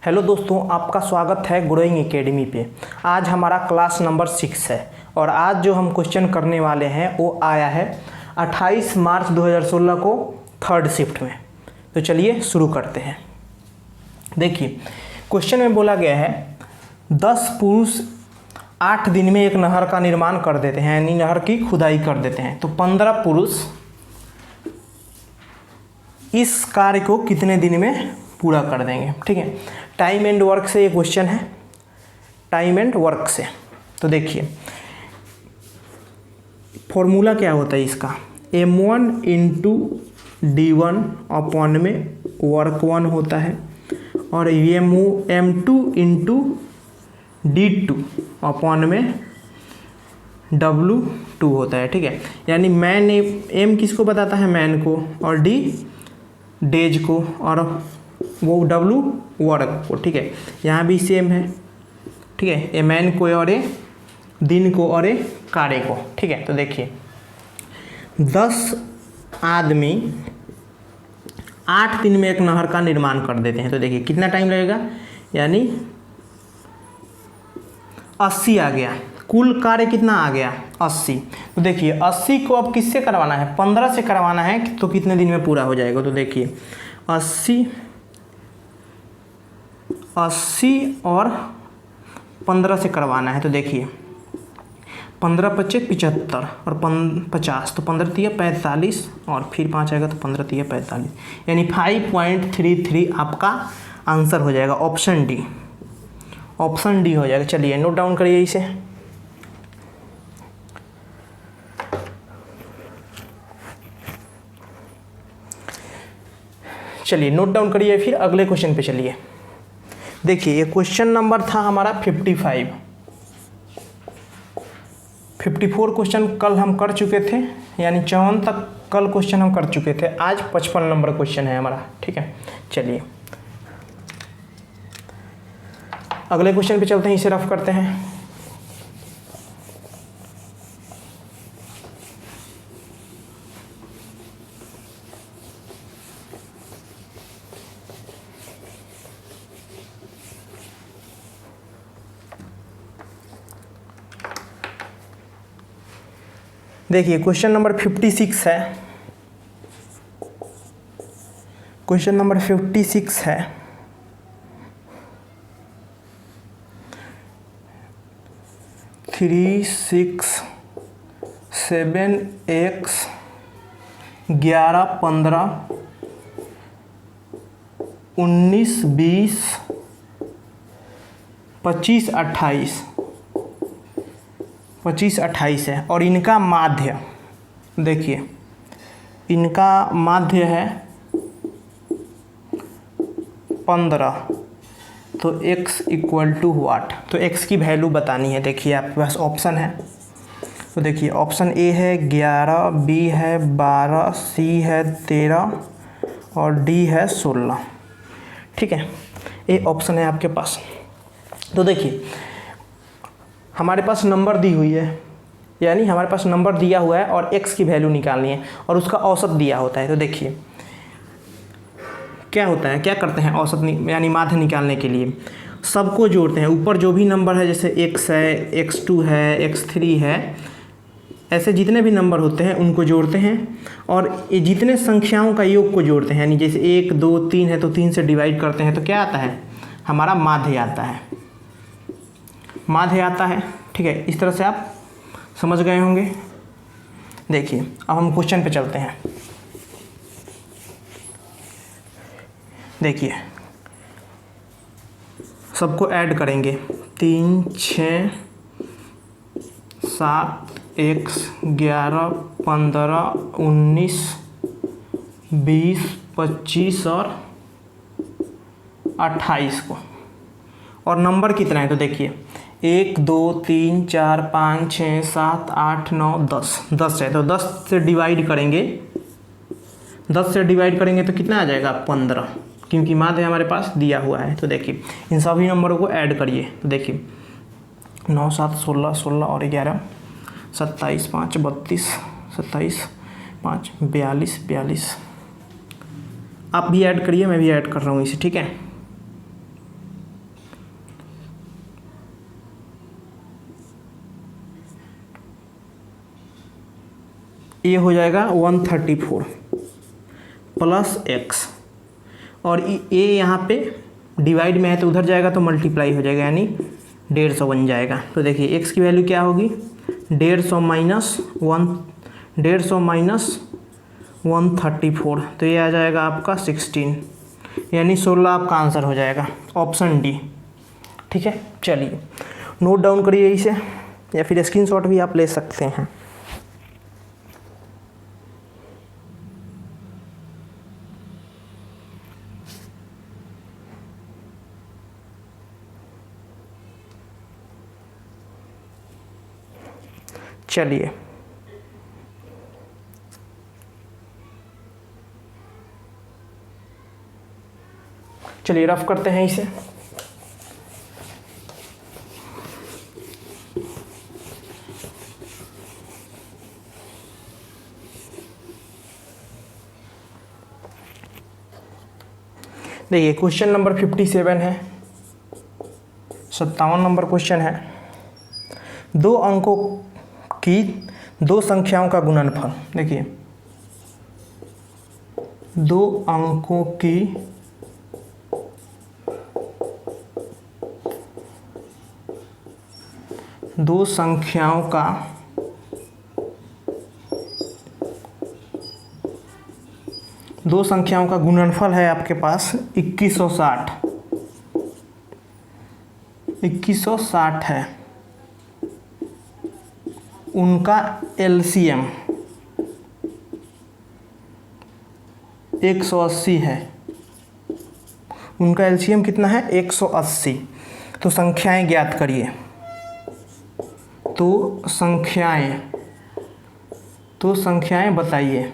Hello दोस्तों, आपका स्वागत है ग्रोइंग एकेडमी पे। आज हमारा क्लास नंबर 6 है और आज जो हम क्वेश्चन करने वाले हैं वो आया है 28 मार्च 2016 को थर्ड शिफ्ट में। तो चलिए शुरू करते हैं। देखिए, क्वेश्चन में बोला गया है 10 पुरुष 8 दिन में एक नहर का निर्माण कर देते हैं, यानी नहर की खुदाई कर देते हैं। तो 15 पुरुष इस कार्य को कितने दिन में पूरा कर देंगे। ठीक है, टाइम एंड वर्क से ये क्वेश्चन है, टाइम एंड वर्क से। तो देखिए फॉर्मूला क्या होता है इसका, m1 इंटू d1 अपॉन में वर्क 1 होता है और m2 इंटू d2 अपॉन में w2 होता है। ठीक है, यानी मैन m किसको बताता है, मैन को, और d डेज को, और वो w वर्क को। ठीक है, यहाँ भी सेम है। ठीक है, ए मैन को और ए दिन को और ए कार्य को। ठीक है, तो देखिए 10 आदमी 8 दिन में एक नहर का निर्माण कर देते हैं। तो देखिए कितना टाइम लगेगा, यानी 80 आ गया। कुल कार्य कितना आ गया, 80। तो देखिए 80 को अब किससे करवाना है, 15 से करवाना है, तो कितने दिन में पूरा हो जाएगा। तो देखिए 80 और 15 से करवाना है। तो देखिए 15 × 25 = 75 और 50, तो 15 × 3 = 45 और फिर 5 आएगा तो 15 × 3 = 45, यानी 5.33 आपका आंसर हो जाएगा। ऑप्शन डी हो जाएगा। चलिए नोट डाउन करिए इसे। चलिए नोट डाउन करिए, फिर अगले क्वेश्चन पे चलिए। देखिए ये क्वेश्चन नंबर था हमारा 55। 54 क्वेश्चन कल हम कर चुके थे, यानी 54 तक कल क्वेश्चन हम कर चुके थे। आज 55 नंबर क्वेश्चन है हमारा। ठीक है, चलिए अगले क्वेश्चन पे चलते हैं, इसे रफ करते हैं। देखिए क्वेश्चन नंबर 56 है। क्वेश्चन नंबर 56 है, थ्री 6 7 x 11 15 19 20 25 28 है और इनका माध्य, देखिए इनका माध्य है 15। तो x = व्हाट, तो x की वैल्यू बतानी है। देखिए आपके पास ऑप्शन है, तो देखिए ऑप्शन ए है 11, बी है 12, सी है 13 और डी है 16। ठीक है, ये ऑप्शन है आपके पास। तो देखिए हमारे पास नंबर दी हुई है, यानी हमारे पास नंबर दिया हुआ है और x की वैल्यू निकालनी है और उसका औसत दिया होता है। तो देखिए क्या होता है, क्या करते हैं औसत यानी माध्य निकालने के लिए सबको जोड़ते हैं। ऊपर जो भी नंबर है, जैसे x है, x2 है, x3 है, ऐसे जितने भी नंबर होते हैं उनको जोड़ते हैं और ये जितने संख्याओं का योग को जोड़ते हैं, यानी जैसे 1 2 3 है तो 3 से डिवाइड करते हैं, तो क्या आता है, हमारा माध्य आता है, माध्य आता है। ठीक है, इस तरह से आप समझ गए होंगे। देखिए अब हम क्वेश्चन पे चलते हैं। देखिए सबको ऐड करेंगे, 3 6 7 x 11 15 19 20 25 और 28 को, और नंबर कितना है। तो देखिए 1 2 3 4 5 6 7 8 9 10 है, तो 10 से डिवाइड करेंगे, 10 से डिवाइड करेंगे तो कितना आ जाएगा, 15, क्योंकि माध्य हमारे पास दिया हुआ है। तो देखिए इन सभी नंबरों को ऐड करिए। तो देखिए 9 7 16 16 और 11 27 5 32 27 5 42। आप भी ऐड करिए, मैं भी ऐड कर रहा हूँ इसे। ठीक है, ये हो जाएगा 134 प्लस x, और ये यहाँ पे डिवाइड में है तो उधर जाएगा तो मल्टीप्लाई हो जाएगा, यानी 150 बन जाएगा। तो देखिए x की वैल्यू क्या होगी, 150 माइनस 134, तो ये आ जाएगा आपका 16, यानी 16 आपका आंसर हो जाएगा, ऑप्शन डी। ठीक है, चलिए नोट डाउन करिए इसे, या फिर स्क्रीनशॉट भी आप ले सकते हैं। चलिए रफ करते हैं इसे। देखिए क्वेश्चन नंबर 57 है, 57 नंबर क्वेश्चन है। 2 अंकों की 2 संख्याओं का गुणनफल। देखिए 2 अंकों की 2 संख्याओं का गुणनफल है आपके पास 2160 है। उनका एलसीएम 180 है। उनका एलसीएम कितना है, 180। तो संख्याएं ज्ञात करिए। तो संख्याएं बताइए।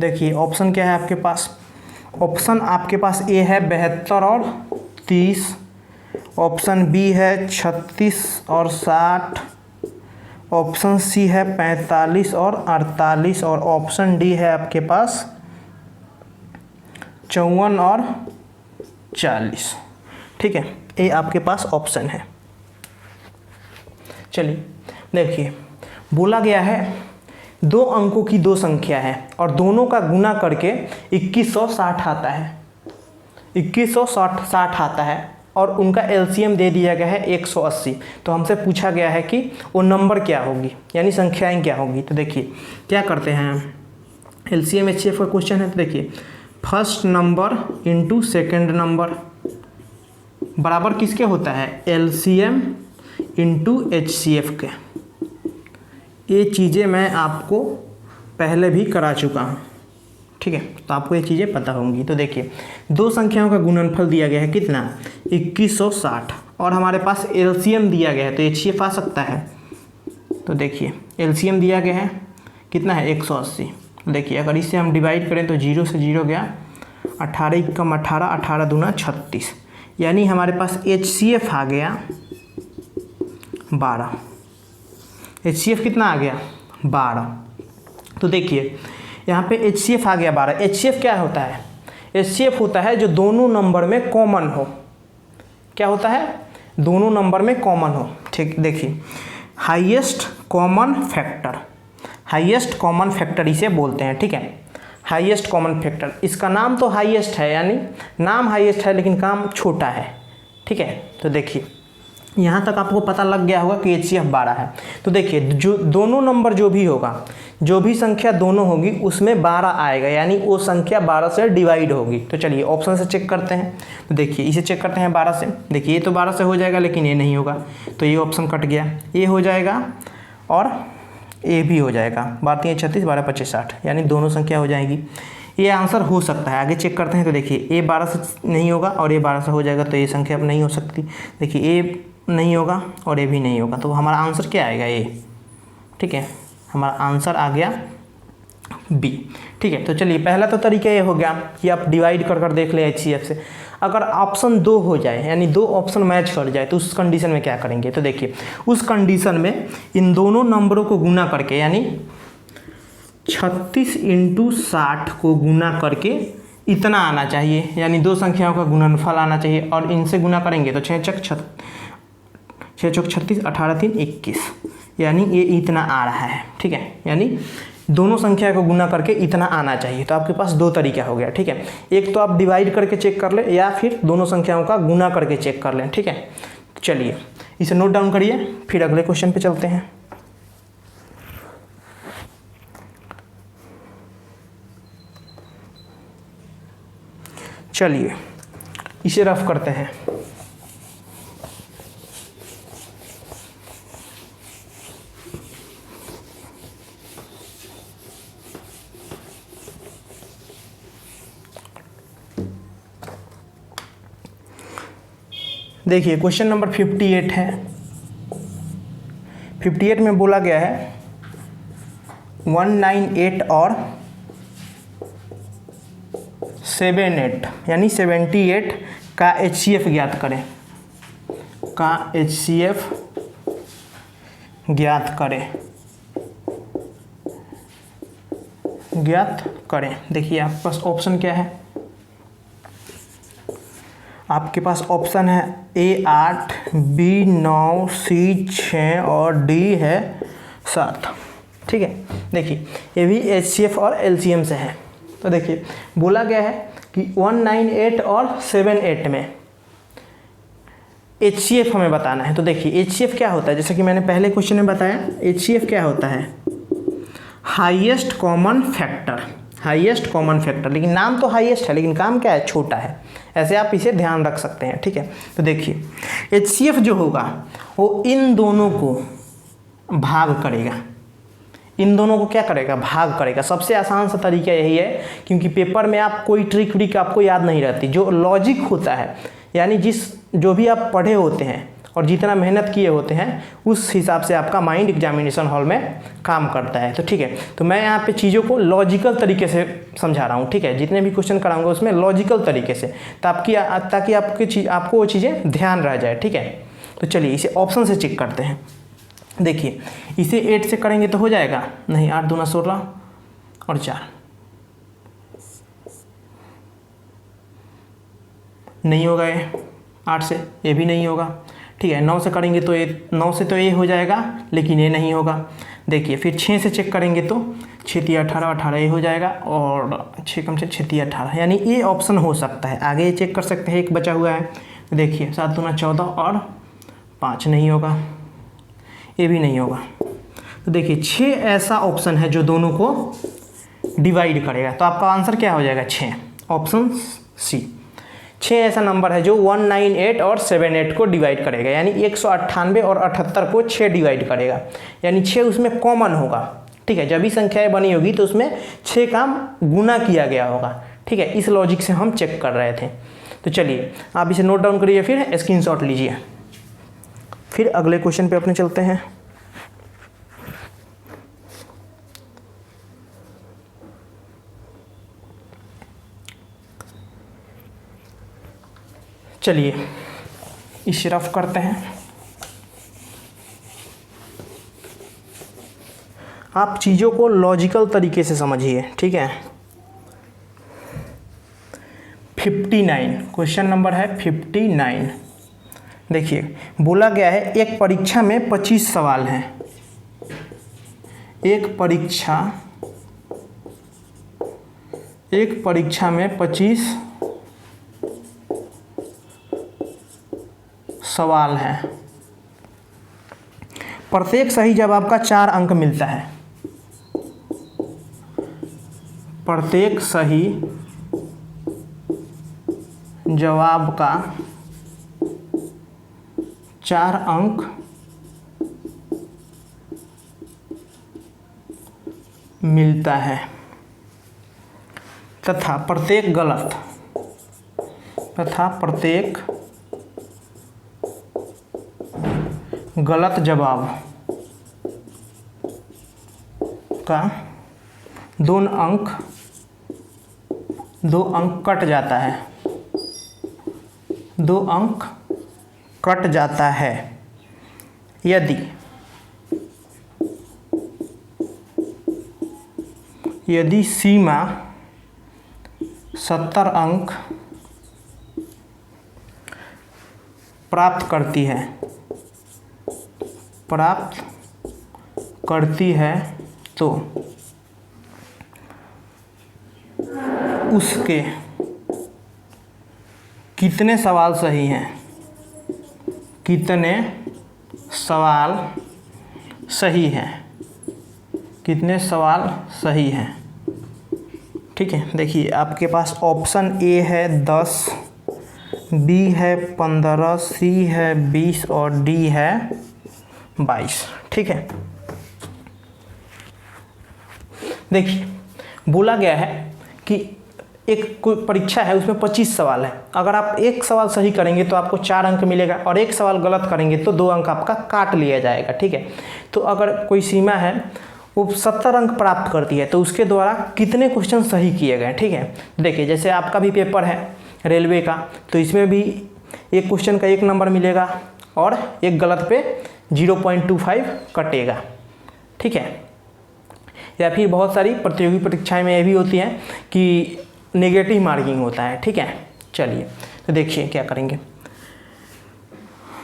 देखिए ऑप्शन क्या है आपके पास, ऑप्शन आपके पास ए है 72 और 30, ऑप्शन बी है 36 और 60, ऑप्शन सी है 45 और 48, और ऑप्शन डी है आपके पास 54 और 40। ठीक है, ये आपके पास ऑप्शन है। चलिए देखिए, बोला गया है 2 अंकों की 2 संख्या है और दोनों का गुना करके 2160 आता है, 2160 आता है, और उनका एलसीएम दे दिया गया है 180। तो हमसे पूछा गया है कि वो नंबर क्या होगी, यानी संख्याएं क्या होगी। तो देखिए क्या करते हैं, एलसीएम एचसीएफ का क्वेश्चन है। तो देखिए first number into second number बराबर किसके होता है, एलसीएम इंटू एचसीएफ के। ये चीज़ें मैं आपको पहले भी करा चुका हूँ। ठीक है, तो आपको ये चीज़ें पता होंगी। तो देखिए 2 संख्याओं का गुणनफल दिया गया है कितना, 2160, और हमारे पास एलसीएम दिया गया है, तो एचसीएफ आ सकता है। तो देखिए एलसीएम दिया गया है कितना है, 180। देखिए अगर इसे हम डिवाइड करें तो 0 से 0 गया, 18 कम 18, 18 दूना 36, यानी हमारे पास एचसीएफ आ गया 12। एचसीएफ कितना आ गया, 12। तो देखिए यहाँ पे एचसीएफ आ गया 12। एचसीएफ क्या होता है, एचसीएफ होता है जो दोनों नंबर में कॉमन हो। क्या होता है, दोनों नंबर में कॉमन हो। ठीक, देखिए हाईएस्ट कॉमन फैक्टर इसे बोलते हैं। ठीक है, हाईएस्ट कॉमन फैक्टर, इसका नाम तो हाईएस्ट है, यानी नाम हाईएस्ट है लेकिन काम छोटा है। ठीक है, तो देखिए यहाँ तक आपको पता लग गया होगा कि एचसीएफ 12 है। तो देखिए जो दोनों नंबर जो भी होगा, जो भी संख्या दोनों होगी उसमें 12 आएगा, यानी वो संख्या 12 से डिवाइड होगी। तो चलिए ऑप्शन से चेक करते हैं। तो देखिए इसे चेक करते हैं 12 से। देखिए ये तो 12 से हो जाएगा लेकिन ये नहीं होगा, तो ये ऑप्शन कट गया, ये हो जाएगा और ये भी हो जाएगा। 12 3 36, 12 25 60, यानी दोनों संख्या हो जाएगी। ये आंसर हो सकता है। आगे चेक करते हैं। तो देखिए ये 12 से नहीं होगा और ये 12 से हो जाएगा, तो ये संख्या अब नहीं हो सकती। देखिए ये नहीं होगा और ये भी नहीं होगा, तो हमारा आंसर क्या आएगा, ये। ठीक है, हमारा आंसर आ गया बी। ठीक है, तो चलिए पहला तो तरीका ये हो गया कि आप डिवाइड कर देख लें एचसीएफ से। अगर ऑप्शन 2 हो जाए, यानी 2 ऑप्शन मैच कर जाए, तो उस कंडीशन में क्या करेंगे। तो देखिए उस कंडीशन में इन दोनों नंबरों को गुना करके, यानी 36 × 60 को गुना करके इतना आना चाहिए, यानी 2 संख्याओं का गुणनफल आना चाहिए। और इनसे गुना करेंगे तो 6 चौक 36, 18 3 21, यानी ये इतना आ रहा है, ठीक है। यानी दोनों संख्या को गुना करके इतना आना चाहिए। तो आपके पास दो तरीका हो गया, ठीक है। एक तो आप डिवाइड करके चेक कर ले या फिर दोनों संख्याओं का गुना करके चेक कर लें, ठीक है। चलिए इसे नोट डाउन करिए, फिर अगले क्वेश्चन पे चलते हैं। चलिए इसे रफ करते हैं। देखिए क्वेश्चन नंबर 58 है। 58 में बोला गया है 198 और 78 यानी 78 का HCF ज्ञात करें, का HCF ज्ञात करें। देखिए आपके पास ऑप्शन क्या है, आपके पास ऑप्शन है A8, B9, C6 और D है 7, ठीक है। देखिए ये भी HCF और LCM से है। तो देखिए बोला गया है कि 198 और 78 में HCF हमें बताना है। तो देखिए HCF क्या होता है, जैसे कि मैंने पहले क्वेश्चन में बताया, HCF क्या होता है, हाईएस्ट कॉमन फैक्टर। लेकिन नाम तो हाईएस्ट है लेकिन काम क्या है, छोटा है। ऐसे आप इसे ध्यान रख सकते हैं, ठीक है। तो देखिए HCF जो होगा वो इन दोनों को भाग करेगा, इन दोनों को क्या करेगा, भाग करेगा। सबसे आसान सा तरीका यही है, क्योंकि पेपर में आप कोई ट्रिक आपको याद नहीं रहती। जो लॉजिक होता है यानी जो भी आप पढ़े होते हैं और जितना मेहनत किए होते हैं उस हिसाब से आपका माइंड एग्जामिनेशन हॉल में काम करता है। तो ठीक है, तो मैं यहाँ पे चीज़ों को लॉजिकल तरीके से समझा रहा हूँ, ठीक है। जितने भी क्वेश्चन कराऊंगा उसमें लॉजिकल तरीके से, ताकि आपको वो चीज़ें ध्यान रह जाए, ठीक है। तो चलिए इसे ऑप्शन से चेक करते हैं। देखिए इसे 8 से करेंगे तो हो जाएगा, नहीं, 8 दूना 16 और 4 नहीं होगा, ये 8 से ये भी नहीं होगा, ठीक है। 9 से करेंगे तो ये 9 से तो ये हो जाएगा लेकिन ये नहीं होगा। देखिए फिर 6 से चेक करेंगे तो 6 3 18 18 ये हो जाएगा, और 6 कम से 6 3 18 यानी ये ऑप्शन हो सकता है। आगे ये चेक कर सकते हैं, एक बचा हुआ है। देखिए 7 दूना 14 और 5 नहीं होगा, ये भी नहीं होगा। तो देखिए 6 ऐसा ऑप्शन है जो दोनों को डिवाइड करेगा। तो आपका आंसर क्या हो जाएगा, 6, ऑप्शन सी। 6 ऐसा नंबर है जो 198 और 78 को डिवाइड करेगा, यानी 198 और 78 को 6 डिवाइड करेगा, यानी 6 उसमें कॉमन होगा, ठीक है। जब भी संख्याएं बनी होगी तो उसमें 6 का गुना किया गया होगा, ठीक है। इस लॉजिक से हम चेक कर रहे थे। तो चलिए आप इसे नोट डाउन करिए, फिर स्क्रीनशॉट लीजिए, फिर अगले क्वेश्चन पे अपने चलते हैं। चलिए इसे रफ करते हैं। आप चीज़ों को लॉजिकल तरीके से समझिए, ठीक है। 59 क्वेश्चन नंबर है 59। देखिए बोला गया है एक परीक्षा में 25 सवाल हैं। एक परीक्षा में 25 सवाल हैं। प्रत्येक सही जवाब का 4 अंक मिलता है। प्रत्येक सही जवाब का 4 अंक मिलता है तथा प्रत्येक गलत जवाब का 2 अंक कट जाता है, 2 अंक कट जाता है यदि सीमा 70 अंक प्राप्त करती है तो उसके कितने सवाल सही हैं, कितने सवाल सही हैं, कितने सवाल सही हैं। ठीक है, देखिए आपके पास ऑप्शन ए है 10, बी है 15, सी है 20 और डी है 22। ठीक है, देखिए बोला गया है कि एक कोई परीक्षा है उसमें 25 सवाल है, अगर आप एक सवाल सही करेंगे तो आपको 4 अंक मिलेगा और एक सवाल गलत करेंगे तो 2 अंक आपका काट लिया जाएगा। ठीक है, तो अगर कोई सीमा है वो 70 अंक प्राप्त करती है तो उसके द्वारा कितने क्वेश्चन सही किए गए। ठीक है, देखिए जैसे आपका भी पेपर है रेलवे का, तो इसमें भी एक क्वेश्चन का 1 नंबर मिलेगा और एक गलत पे 0.25 कटेगा। ठीक है, या फिर बहुत सारी प्रतियोगी परीक्षाएं में ये भी होती हैं कि नेगेटिव मार्किंग होता है। ठीक है, चलिए तो देखिए क्या करेंगे।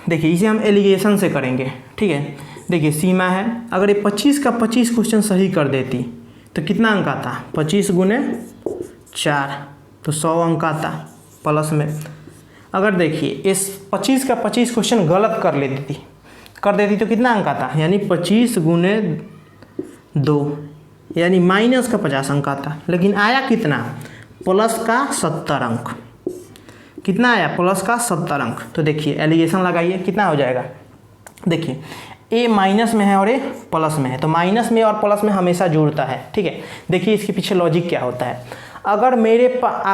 देखिए इसे हम एलिगेशन से करेंगे। ठीक है, देखिए सीमा है, अगर ये 25 का 25 क्वेश्चन सही कर देती तो कितना अंक आता, 25 गुने 4 तो 100 अंक आता प्लस में। अगर देखिए इस 25 का 25 क्वेश्चन गलत कर देती तो कितना अंक आता, यानी 25 गुने 2 यानी माइनस का 50 अंक आता। लेकिन आया कितना, प्लस का 70 अंक। कितना आया, प्लस का 70 अंक। तो देखिए एलिगेशन लगाइए, कितना हो जाएगा। देखिए ए माइनस में है और ए प्लस में है, तो माइनस में और प्लस में हमेशा जुड़ता है। ठीक है, देखिए इसके पीछे लॉजिक क्या होता है। अगर मेरे पास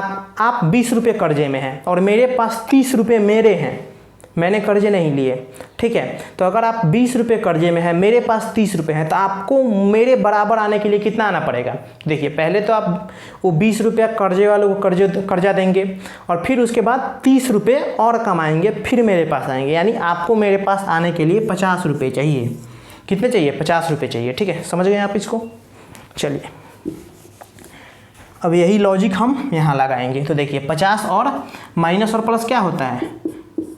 आप 20 रुपये कर्जे में हैं और मेरे पास 30 रुपये मेरे हैं, मैंने कर्जे नहीं लिए। ठीक है, तो अगर आप 20 रुपये कर्जे में हैं, मेरे पास 30 रुपये हैं, तो आपको मेरे बराबर आने के लिए कितना आना पड़ेगा। देखिए पहले तो आप वो 20 रुपया कर्जे वालों को कर्जा देंगे और फिर उसके बाद 30 रुपये और कमाएंगे, फिर मेरे पास आएंगे। यानी आपको मेरे पास आने के लिए 50 रुपये चाहिए। कितने चाहिए, 50 रुपये चाहिए। ठीक है, समझ गए आप इसको। चलिए अब यही लॉजिक हम यहाँ लगाएंगे। तो देखिए 50 और माइनस और प्लस क्या होता है,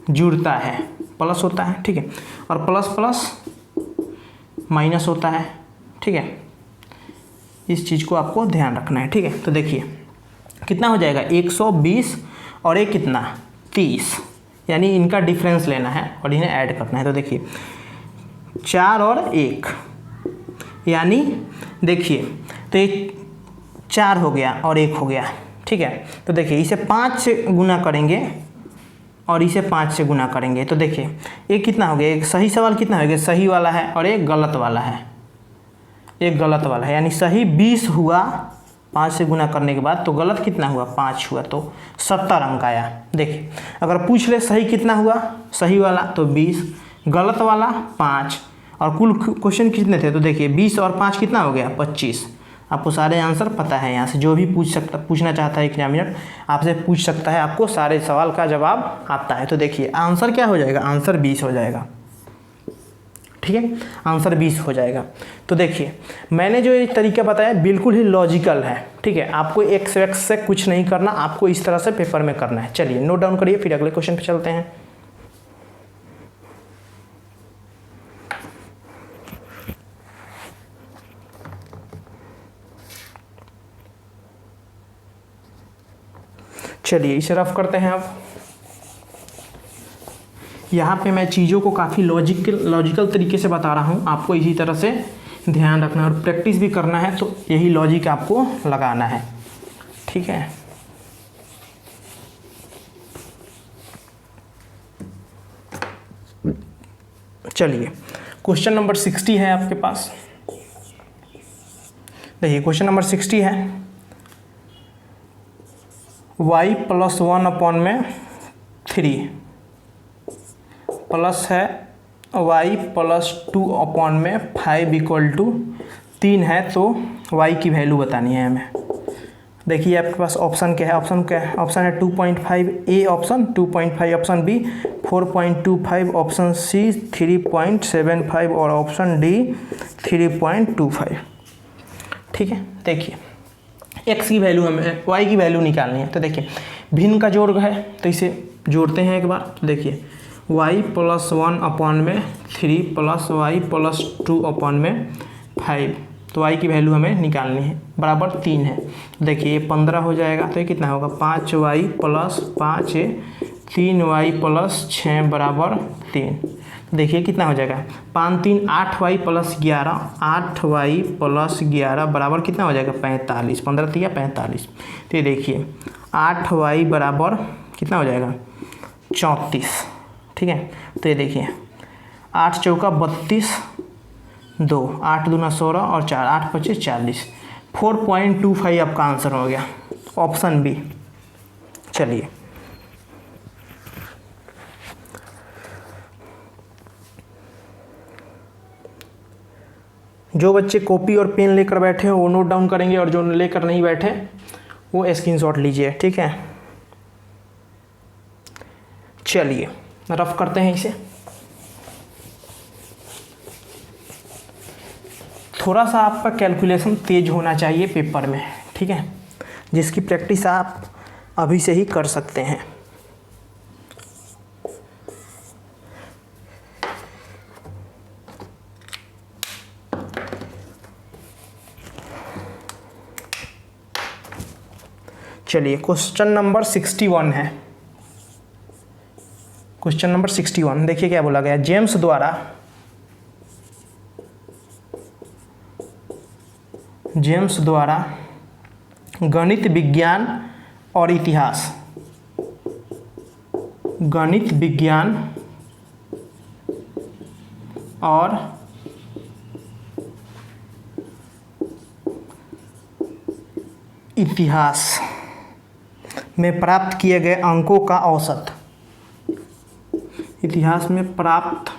जुड़ता है, प्लस होता है। ठीक है, और प्लस प्लस माइनस होता है। ठीक है, इस चीज़ को आपको ध्यान रखना है। ठीक है, तो देखिए कितना हो जाएगा, 120 और एक कितना 30, यानी इनका डिफरेंस लेना है और इन्हें ऐड करना है। तो देखिए 4 और 1, यानी देखिए तो ये 4 हो गया और 1 हो गया। ठीक है, तो देखिए इसे 5 से गुना करेंगे और इसे 5 से गुना करेंगे तो देखिए एक कितना हो गया, एक सही सवाल कितना हो गया, सही वाला है और एक गलत वाला है, एक गलत वाला है। यानी सही 20 हुआ 5 से गुना करने के बाद, तो गलत कितना हुआ 5 हुआ, तो 70 अंक आया। देखिए अगर पूछ ले सही कितना हुआ, सही वाला तो 20, गलत वाला 5 और कुल क्वेश्चन कितने थे, तो देखिए 20 और 5 कितना हो गया 25। आपको सारे आंसर पता है, यहाँ से जो भी पूछना चाहता है एग्जामिनर आपसे पूछ सकता है, आपको सारे सवाल का जवाब आता है। तो देखिए आंसर क्या हो जाएगा, आंसर 20 हो जाएगा। ठीक है, आंसर 20 हो जाएगा। तो देखिए मैंने जो ये तरीका बताया बिल्कुल ही लॉजिकल है। ठीक है, आपको एक से कुछ नहीं करना, आपको इस तरह से पेपर में करना है। चलिए नोट डाउन करिए, फिर अगले क्वेश्चन पे चलते हैं। चलिए इसे रफ करते हैं। अब यहाँ पे मैं चीज़ों को काफ़ी लॉजिकल तरीके से बता रहा हूँ, आपको इसी तरह से ध्यान रखना है और प्रैक्टिस भी करना है, तो यही लॉजिक आपको लगाना है। ठीक है, चलिए क्वेश्चन नंबर 60 है आपके पास। देखिए क्वेश्चन नंबर 60 है, y + 1/3 प्लस है y + 2/5 = 3 है, तो y की वैल्यू बतानी है हमें। देखिए आपके पास ऑप्शन क्या है, ऑप्शन है 2.5 A option, 2.5 option B, 4.25 option C, 3.75 और ऑप्शन डी 3.25। ठीक है, देखिए x की वैल्यू हमें y की वैल्यू निकालनी है। तो देखिए भिन्न का जोड़ है, तो इसे जोड़ते हैं एक बार। तो देखिए y + 1/3 प्लस y + 2/3 5, तो y की वैल्यू हमें निकालनी है, बराबर 3 है। तो देखिए 15 हो जाएगा, तो ये कितना होगा 5y प्लस 5 3y प्लस 6 बराबर 3। देखिए कितना हो जाएगा 5 3 8y प्लस 11, 8y प्लस 11 बराबर कितना हो जाएगा 45, 15 3 45। तो ये देखिए 8y बराबर कितना हो जाएगा 34, ठीक है। तो ये देखिए 8 चौका 32, 2 8 दूना 16 और 4 8 25 40, 4.25 आपका आंसर हो गया, ऑप्शन बी। चलिए जो बच्चे कॉपी और पेन लेकर बैठे हो वो नोट डाउन करेंगे, और जो लेकर नहीं बैठे वो स्क्रीनशॉट लीजिए, ठीक है। चलिए रफ करते हैं इसे। थोड़ा सा आपका कैलकुलेशन तेज होना चाहिए पेपर में, ठीक है, जिसकी प्रैक्टिस आप अभी से ही कर सकते हैं। चलिए क्वेश्चन नंबर 61 है। क्वेश्चन नंबर 61 देखिए क्या बोला गया। जेम्स द्वारा गणित विज्ञान और इतिहास, गणित विज्ञान और इतिहास में प्राप्त किए गए अंकों का औसत, इतिहास में प्राप्त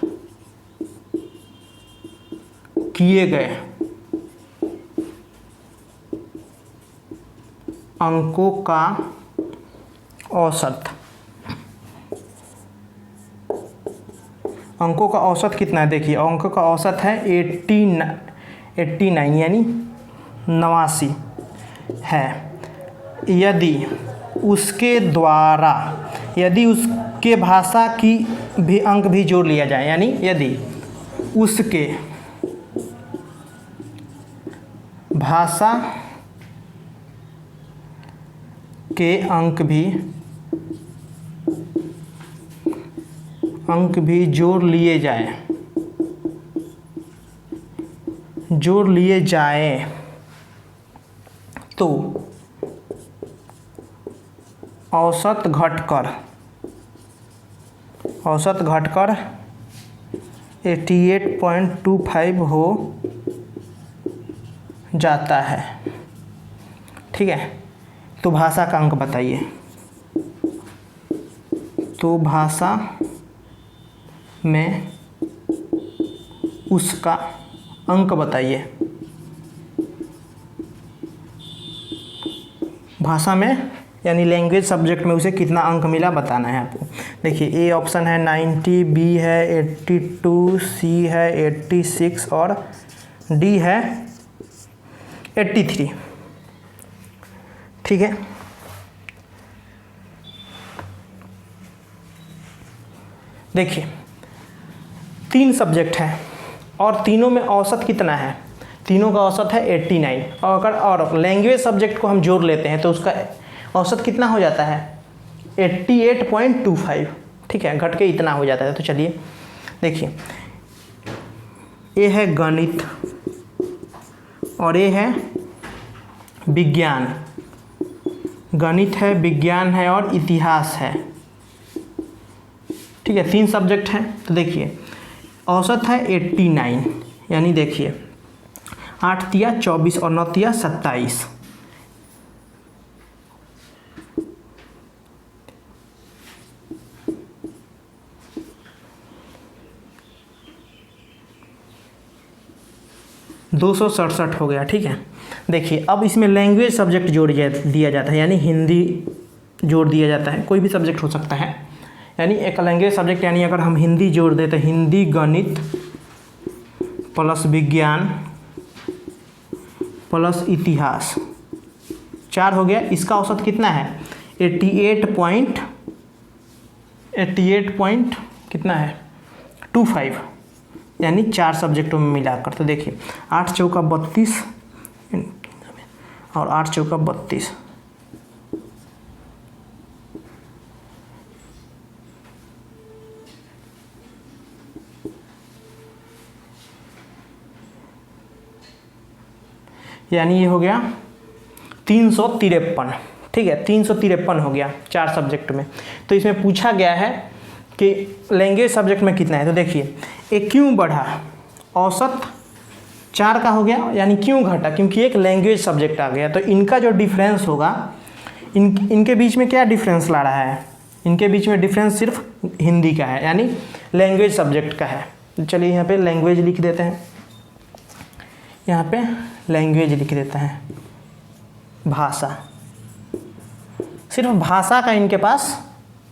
किए गए अंकों का औसत, अंकों का औसत कितना है। देखिए अंकों का औसत है 89 यानी 89 है। यदि उसके भाषा की भी अंक भी जोड़ लिया जाए, यानी यदि उसके भाषा के अंक भी जोड़ लिए जाए तो औसत घटकर 88.25 हो जाता है, ठीक है। तो भाषा का अंक बताइए, तो भाषा में उसका अंक बताइए, भाषा में यानी लैंग्वेज सब्जेक्ट में उसे कितना अंक मिला बताना है आपको। देखिए ए ऑप्शन है 90, बी है 82, सी है 86 और डी है 83, ठीक है। देखिए 3 सब्जेक्ट हैं और तीनों में औसत कितना है, तीनों का औसत है 89, और अगर लैंग्वेज सब्जेक्ट को हम जोड़ लेते हैं तो उसका औसत कितना हो जाता है 88.25, ठीक है, घट के इतना हो जाता है। तो चलिए देखिए ये है गणित और ये है विज्ञान, गणित है, विज्ञान है और इतिहास है, ठीक है, 3 सब्जेक्ट हैं। तो देखिए औसत है 89, यानी देखिए 8 तिया 24 और 9 तिया 27, $267 हो गया, ठीक है। देखिए अब इसमें लैंग्वेज सब्जेक्ट जोड़ दिया जाता है, यानी हिंदी जोड़ दिया जाता है, कोई भी सब्जेक्ट हो सकता है, यानी एक लैंग्वेज सब्जेक्ट, यानी अगर हम हिंदी जोड़ देते हैं, हिंदी गणित प्लस विज्ञान प्लस इतिहास, 4 हो गया। इसका औसत कितना है 88 कितना है 25, यानी 4 सब्जेक्टों में मिलाकर। तो देखिए 8 चौका 32 और 8 चौका 32, यानी ये हो गया 353। ठीक है, 353 हो गया 4 सब्जेक्ट में। तो इसमें पूछा गया है कि लैंग्वेज सब्जेक्ट में कितना है। तो देखिए ये क्यों बढ़ा, औसत 4 का हो गया, यानी क्यों घटा, क्योंकि एक लैंग्वेज सब्जेक्ट आ गया। तो इनका जो डिफरेंस होगा, इनके बीच में क्या डिफरेंस ला रहा है, इनके बीच में डिफरेंस सिर्फ हिंदी का है, यानी लैंग्वेज सब्जेक्ट का है। तो चलिए यहाँ पे लैंग्वेज लिख देते हैं, यहाँ पे लैंग्वेज लिख देते हैं, भाषा। सिर्फ भाषा का इनके पास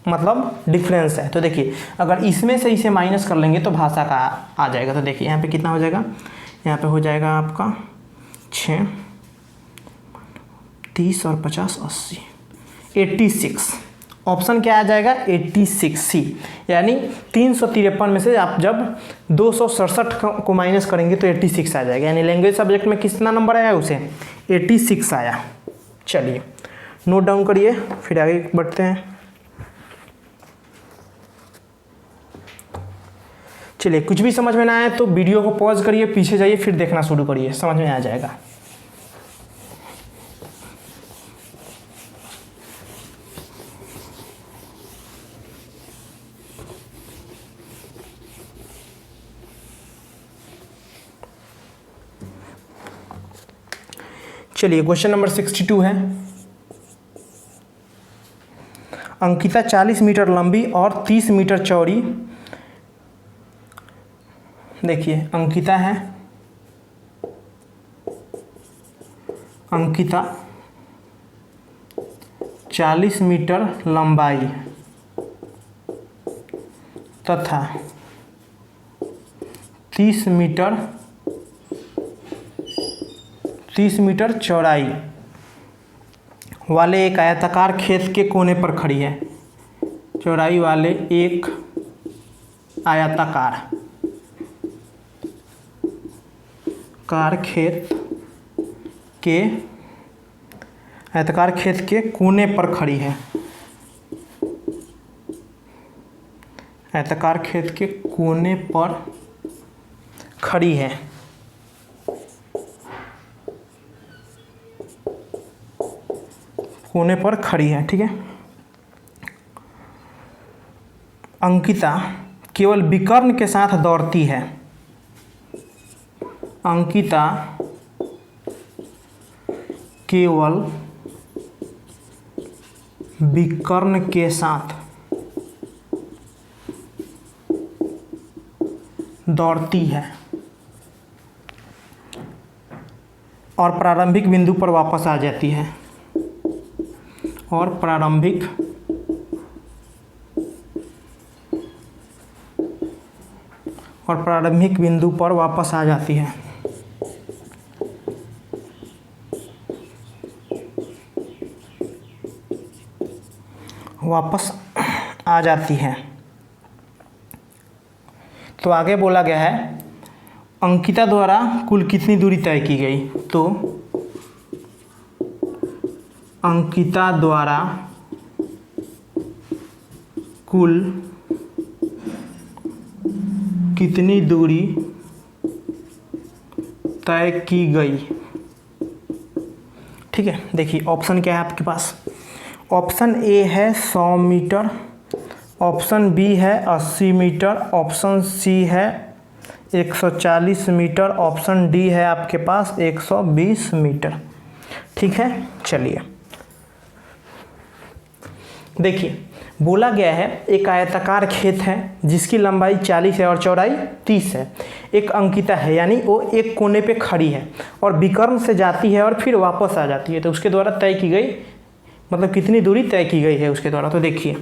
मतलब डिफरेंस है। तो देखिए अगर इसमें से इसे माइनस कर लेंगे तो भाषा का आ जाएगा। तो देखिए यहाँ पे कितना हो जाएगा, यहाँ पे हो जाएगा आपका 6, 30 और 50 80, 86। ऑप्शन क्या आ जाएगा, 86C। यानी 353 में से आप जब 267 को माइनस करेंगे तो 86 आ जाएगा। यानी लैंग्वेज सब्जेक्ट में कितना नंबर आया उसे, 86 आया। चलिए नोट डाउन करिए, फिर आगे बढ़ते हैं। चलिए कुछ भी समझ में ना आए तो वीडियो को पॉज करिए, पीछे जाइए, फिर देखना शुरू करिए, समझ में आ जाएगा। चलिए क्वेश्चन नंबर 62 है। अंकिता 40 मीटर लंबी और 30 मीटर चौड़ी, देखिए अंकिता है, अंकिता 40 मीटर लंबाई तथा 30 मीटर चौड़ाई वाले एक आयताकार खेत के कोने पर खड़ी है। चौड़ाई वाले एक आयताकार खेत के कोने पर खड़ी है। आयताकार खेत के कोने पर खड़ी है। कोने पर खड़ी है, ठीक है। अंकिता केवल विकर्ण के साथ दौड़ती है। अंकिता केवल विकर्ण के साथ दौड़ती है और प्रारंभिक बिंदु पर वापस आ जाती है। और प्रारंभिक बिंदु पर वापस आ जाती है। वापस आ जाती है। तो आगे बोला गया है अंकिता द्वारा कुल कितनी दूरी तय की गई। तो अंकिता द्वारा कुल कितनी दूरी तय की गई, ठीक है। देखिए ऑप्शन क्या है आपके पास, ऑप्शन ए है 100 मीटर, ऑप्शन बी है 80 मीटर, ऑप्शन सी है 140 मीटर, ऑप्शन डी है आपके पास 120 मीटर, ठीक है। चलिए देखिए बोला गया है एक आयताकार खेत है जिसकी लंबाई 40 है और चौड़ाई 30 है। एक अंकिता है, यानी वो एक कोने पे खड़ी है और विकर्ण से जाती है और फिर वापस आ जाती है। तो उसके द्वारा तय की गई, मतलब कितनी दूरी तय की गई है उसके द्वारा। तो देखिए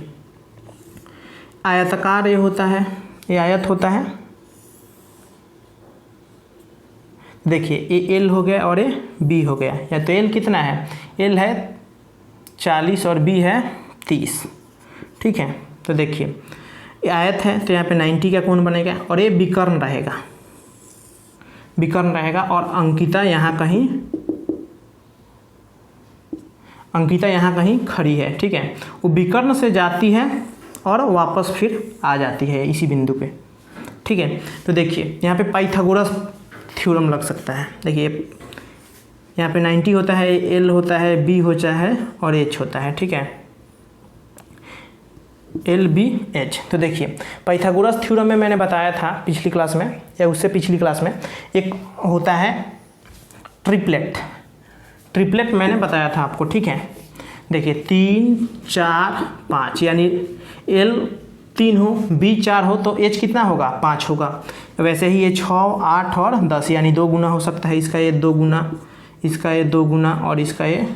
आयताकार ये होता है, ये आयत होता है। देखिए ये एल हो गया और ये बी हो गया। या तो एल कितना है, एल है 40 और बी है 30, ठीक है। तो देखिए ये आयत है तो यहाँ पे 90 का कोण बनेगा और ये विकर्ण रहेगा, विकर्ण रहेगा। और अंकिता यहाँ कहीं खड़ी है, ठीक है। वो विकर्ण से जाती है और वापस फिर आ जाती है इसी बिंदु पे, ठीक है। तो देखिए यहाँ पे पाइथागोरस थ्योरम लग सकता है। देखिए यहाँ पे 90 होता है, एल होता है, बी होता है और एच होता है, ठीक है, एल बी एच। तो देखिए पाइथागोरस थ्योरम में मैंने बताया था पिछली क्लास में या उससे पिछली क्लास में, एक होता है ट्रिपलेट, ट्रिपलेट मैंने बताया था आपको, ठीक है। देखिए 3 4 5 यानी एल 3 हो, बी 4 हो तो एच कितना होगा 5 होगा। वैसे ही ये 6 8 और 10 यानी 2 गुना हो सकता है, इसका ये 2 गुना, इसका ये 2 गुना और इसका ये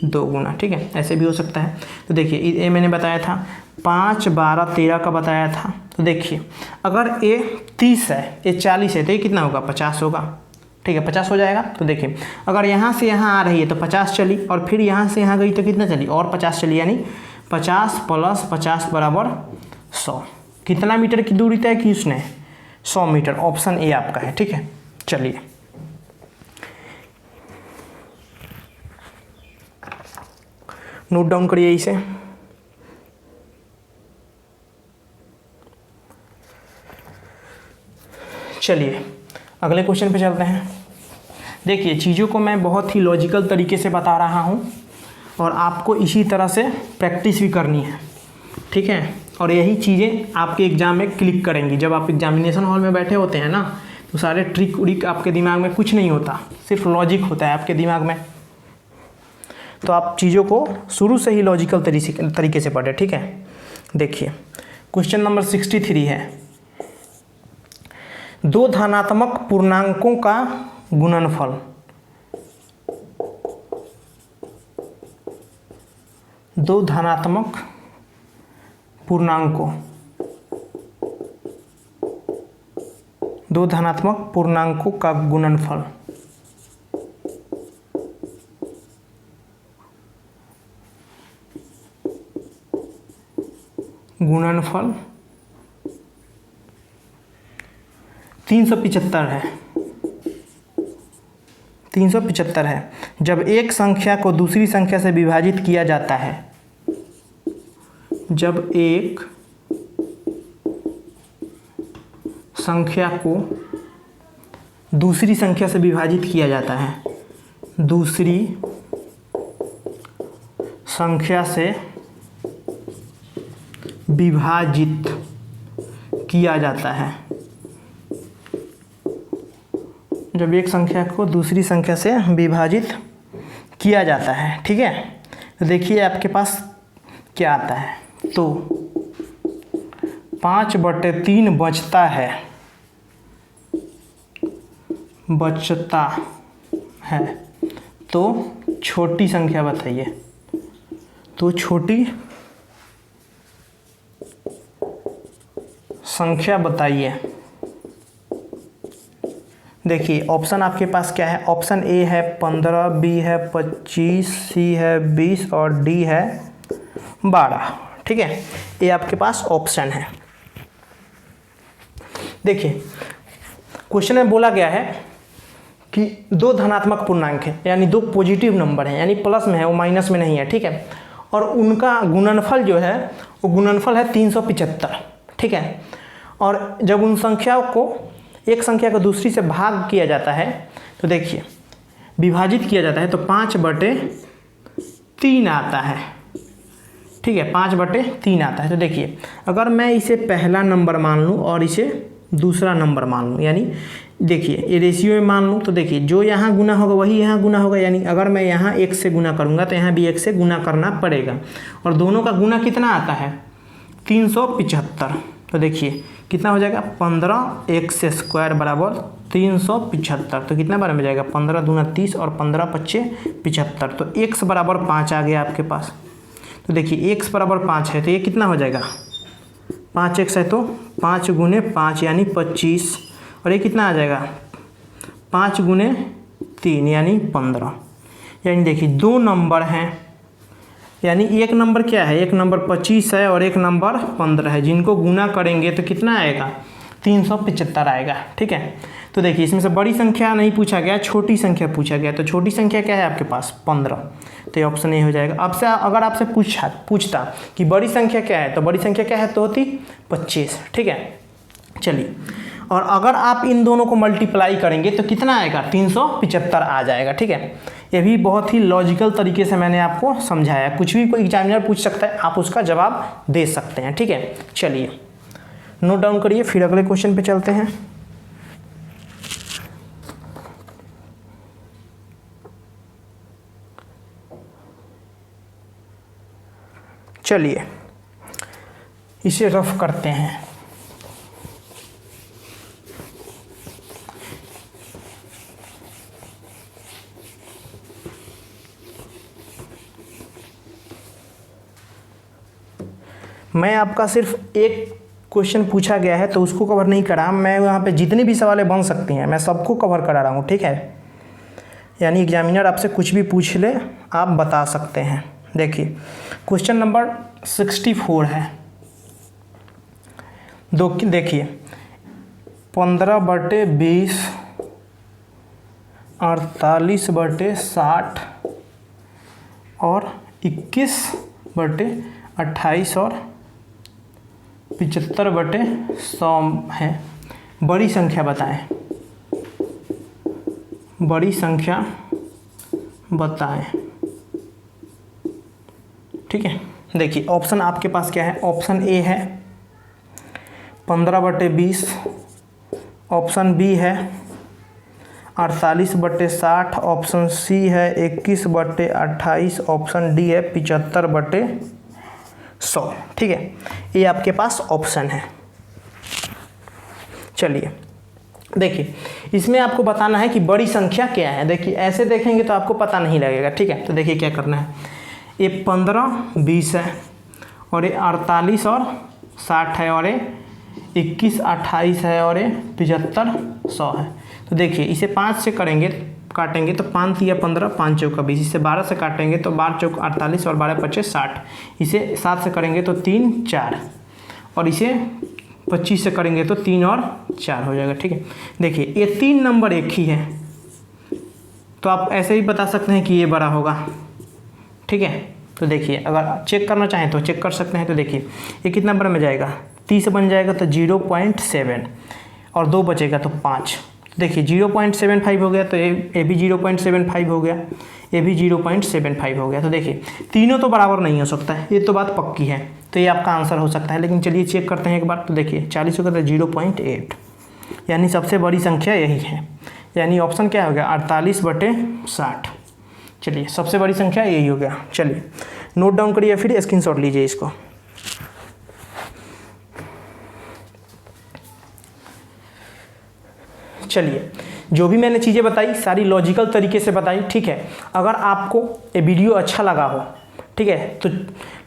2 गुना, ठीक है, ऐसे भी हो सकता है। तो देखिए ये मैंने बताया था 5 12 13 का बताया था। तो देखिए अगर ये 30 है, ये 40 है तो ये कितना होगा 50 होगा, ठीक है, 50 हो जाएगा। तो देखिए अगर यहाँ से यहाँ आ रही है तो 50 चली और फिर यहाँ से यहाँ गई तो कितना चली और 50 चली, यानी 50 + 50 = 100। कितना मीटर की दूरी तय की उसने 100 मीटर। ऑप्शन ए आपका है, ठीक है। चलिए नोट डाउन करिए इसे। चलिए अगले क्वेश्चन पे चलते हैं। देखिए चीज़ों को मैं बहुत ही लॉजिकल तरीके से बता रहा हूँ और आपको इसी तरह से प्रैक्टिस भी करनी है, ठीक है। और यही चीज़ें आपके एग्ज़ाम में क्लिक करेंगी। जब आप एग्जामिनेशन हॉल में बैठे होते हैं ना तो सारे ट्रिक उरिक आपके दिमाग में कुछ नहीं होता, सिर्फ लॉजिक होता है आपके दिमाग में। तो आप चीज़ों को शुरू से ही लॉजिकल तरीके से पढ़ें, ठीक है। देखिए क्वेश्चन नंबर 63 है, 2 धनात्मक पूर्णांकों का गुणनफल, 2 धनात्मक पूर्णांकों, 2 धनात्मक पूर्णांकों का गुणनफल। गुणनफल 375 है, 375 है। जब एक संख्या को दूसरी संख्या से विभाजित किया जाता है, जब एक संख्या को दूसरी संख्या से विभाजित किया जाता है, दूसरी संख्या से विभाजित किया जाता है, जब एक संख्या को दूसरी संख्या से विभाजित किया जाता है, ठीक है। तो देखिए आपके पास क्या आता है, तो 5/3 बचता है, तो छोटी संख्या बताइए, तो छोटी संख्या बताइए। देखिए ऑप्शन आपके पास क्या है, ऑप्शन ए है 15, बी है 25, सी है 20 और डी है 12, ठीक है। ये आपके पास ऑप्शन है। देखिए क्वेश्चन में बोला गया है कि 2 धनात्मक पूर्णांक है, यानी 2 पॉजिटिव नंबर हैं, यानी प्लस में है, वो माइनस में नहीं है, ठीक है। और उनका गुणनफल जो है वो गुणनफल है 375, ठीक है। और जब उन संख्याओं को एक संख्या को दूसरी से भाग किया जाता है, तो देखिए विभाजित किया जाता है तो 5/3 आता है, ठीक है, 5/3 आता है। तो देखिए अगर मैं इसे पहला नंबर मान लूँ और इसे दूसरा नंबर मान लूँ, यानी देखिए ये रेशियो में मान लूँ, तो देखिए जो यहाँ गुना होगा वही यहाँ गुना होगा, यानी अगर मैं यहाँ 1 से गुना करूँगा तो यहाँ भी 1 से गुना करना पड़ेगा। और दोनों का गुना कितना आता है 375। तो देखिए कितना हो जाएगा 15x² = 375। तो कितना बार में जाएगा 15 दूना 30 और 15 पच्चे 75। तो x = 5 आ गया आपके पास। तो देखिए x = 5 है तो ये कितना हो जाएगा 5x है तो 5 × 5 यानी 25, और ये कितना आ जाएगा 5 × 3 यानी 15। यानी देखिए 2 नंबर हैं यानी एक नंबर क्या है, एक नंबर 25 है और एक नंबर 15 है, जिनको गुना करेंगे तो कितना आएगा, 375 आएगा। ठीक है, तो देखिए इसमें से बड़ी संख्या नहीं पूछा गया, छोटी संख्या पूछा गया। तो छोटी संख्या क्या है आपके पास, 15, तो ये ऑप्शन ए हो जाएगा। अब से अगर आपसे पूछता कि बड़ी संख्या क्या है, तो बड़ी संख्या क्या है, तो होती 25। ठीक है, चलिए, और अगर आप इन दोनों को मल्टीप्लाई करेंगे तो कितना आएगा, 375 आ जाएगा। ठीक है, ये भी बहुत ही लॉजिकल तरीके से मैंने आपको समझाया। कुछ भी कोई एग्जामिनर पूछ सकता है, आप उसका जवाब दे सकते हैं। ठीक है, चलिए नोट डाउन करिए, फिर अगले क्वेश्चन पे चलते हैं। चलिए इसे रफ करते हैं। मैं आपका सिर्फ एक क्वेश्चन पूछा गया है तो उसको कवर नहीं करा, मैं यहाँ पे जितनी भी सवालें बन सकती हैं मैं सबको कवर करा रहा हूँ। ठीक है, यानी एग्जामिनर आपसे कुछ भी पूछ ले आप बता सकते हैं। देखिए क्वेश्चन नंबर 64 है। देखिए 15/20 48/60 और 21/28 और 75/100 है। बड़ी संख्या बताएं, बड़ी संख्या बताएं। ठीक है, देखिए ऑप्शन आपके पास क्या है, ऑप्शन ए है 15/20, ऑप्शन बी है 48/60, ऑप्शन सी है 21/28, ऑप्शन डी है 75/100। ठीक है, ये आपके पास ऑप्शन है। चलिए देखिए इसमें आपको बताना है कि बड़ी संख्या क्या है। देखिए ऐसे देखेंगे तो आपको पता नहीं लगेगा। ठीक है, तो देखिए क्या करना है, ये 15/20 है और ये 48 और 60 है और ये 21/28 है और ये 75/100 है। तो देखिए इसे 5 से काटेंगे तो 5 तिया 15, 5 चौका 20। इसे 12 से काटेंगे तो 12 चौक 48 और 12 पच्चे 60। इसे 7 से करेंगे तो 3 4 और इसे 25 से करेंगे तो 3 और 4 हो जाएगा। ठीक है, देखिए ये 3 नंबर एक ही है तो आप ऐसे ही बता सकते हैं कि ये बड़ा होगा। ठीक है, तो देखिए अगर चेक करना चाहें तो चेक कर सकते हैं। तो देखिए ये कितना नंबर में जाएगा, 30 बन जाएगा तो 0.7 और 2 बचेगा तो 5। देखिए 0.75 हो गया तो ये भी 0.75 हो गया, ये भी 0.75 हो गया। तो देखिए तीनों तो बराबर नहीं हो सकता है, ये तो बात पक्की है। तो ये आपका आंसर हो सकता है। लेकिन चलिए चेक करते हैं एक बार। तो देखिए 40 हो गया तो 0.8, यानी सबसे बड़ी संख्या यही है। यानी ऑप्शन क्या हो गया, 48/60। चलिए सबसे बड़ी संख्या यही हो गया। चलिए नोट डाउन करिए, फिर स्क्रीनशॉट लीजिए इसको। चलिए जो भी मैंने चीज़ें बताई सारी लॉजिकल तरीके से बताई। ठीक है, अगर आपको ये वीडियो अच्छा लगा हो, ठीक है, तो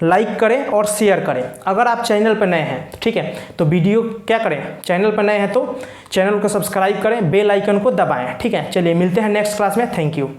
लाइक करें और शेयर करें। अगर आप चैनल पर नए हैं, ठीक है, तो वीडियो क्या करें, चैनल पर नए हैं तो चैनल को सब्सक्राइब करें, बेल आइकन को दबाएं। ठीक है, चलिए मिलते हैं नेक्स्ट क्लास में। Thank you.